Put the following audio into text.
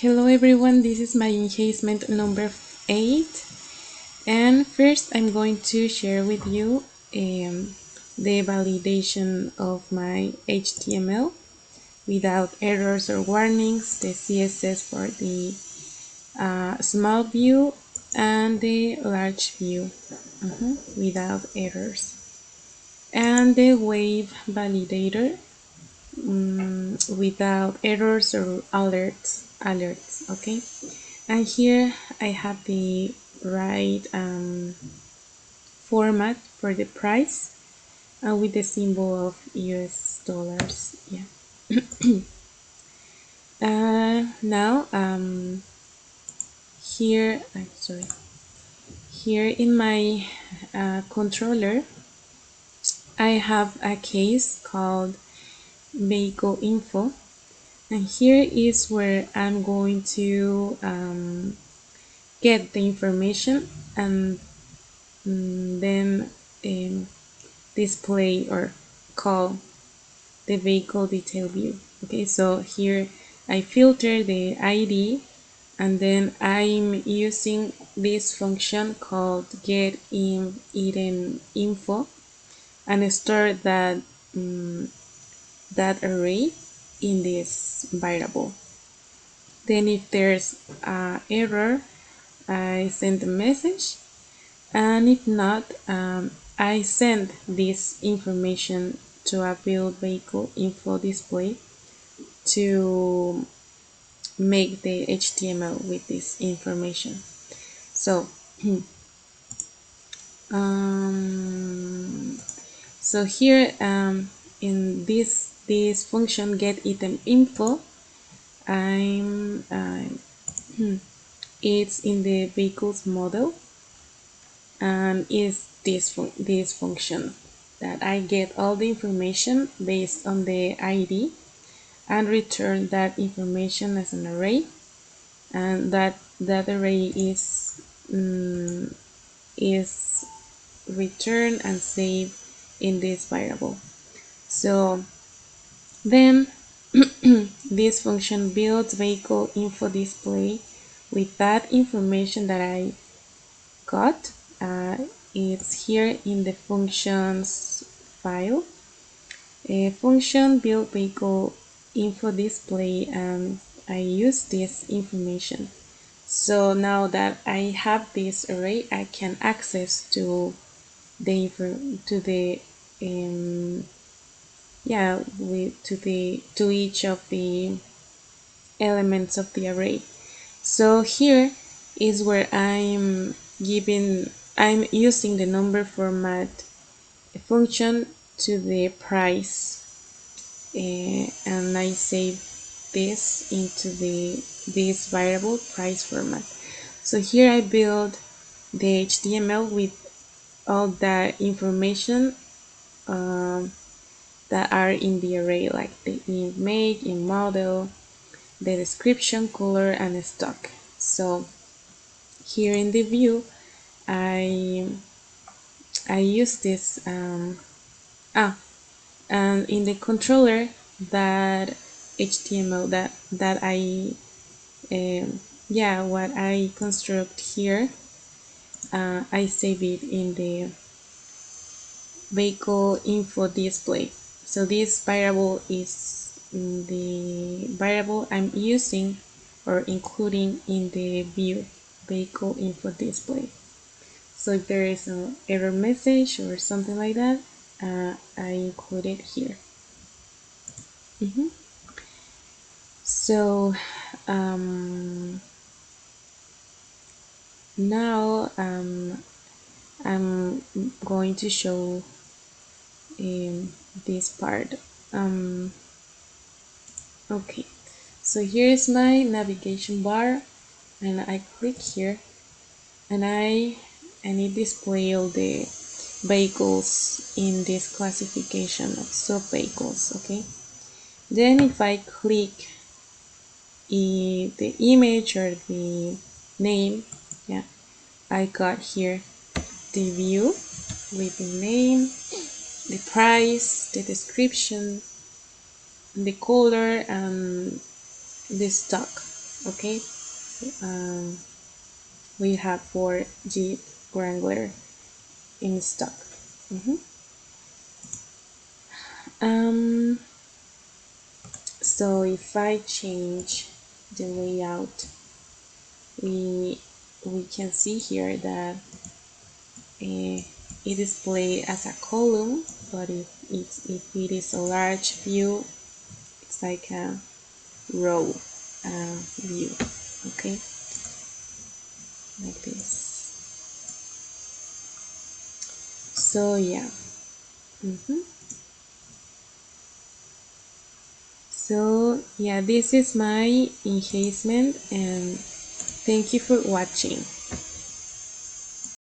Hello everyone, this is my enhancement number 8, and first I'm going to share with you the validation of my HTML without errors or warnings, the CSS for the small view and the large view without errors, and the wave validator without errors or alerts, okay. And here I have the right format for the price with the symbol of US dollars. Yeah. Now here I'm sorry. Here in my controller, I have a case called vehicle info, and here is where I'm going to get the information and then display or call the vehicle detail view. Okay, so here I filter the ID, and then I'm using this function called get in item info and store that array in this variable. Then if there's an error, I send a message, and if not, I send this information to a build vehicle info display to make the HTML with this information. So um, so here in this function get item info, I'm it's in the vehicles model, and is this function that I get all the information based on the ID and return that information as an array, and that array is returned and saved in this variable. So then this function builds vehicle info display with that information that I got. It's here in the functions file. A function build vehicle info display, and I use this information. So now that I have this array, I can access to the yeah to each of the elements of the array. So here is where I'm using the number format function to the price, and I save this into this variable price format. So here I build the HTML with all the information that are in the array, like the make, in model, the description, color, and stock. So here in the view, I use this and in the controller, that HTML that I what I construct here, I save it in the vehicle info display. So this variable is the variable I'm using or including in the view vehicle info display. So if there is an error message or something like that, I include it here. So now I'm going to show in this part. Okay, so here's my navigation bar, and I click here, and it display all the vehicles in this classification of sub vehicles. Okay, then if I click the image or the name, yeah, I got here the view with the name, the price, the description, the color, and the stock. Okay, um, we have 4 Jeep Wrangler in stock. Mhm. Um, so if I change the layout, we we can see here that it is displayed as a column, but if it is a large view, it's like a row view. Okay, like this. So yeah. hmm So yeah, this is my enhancement, and thank you for watching.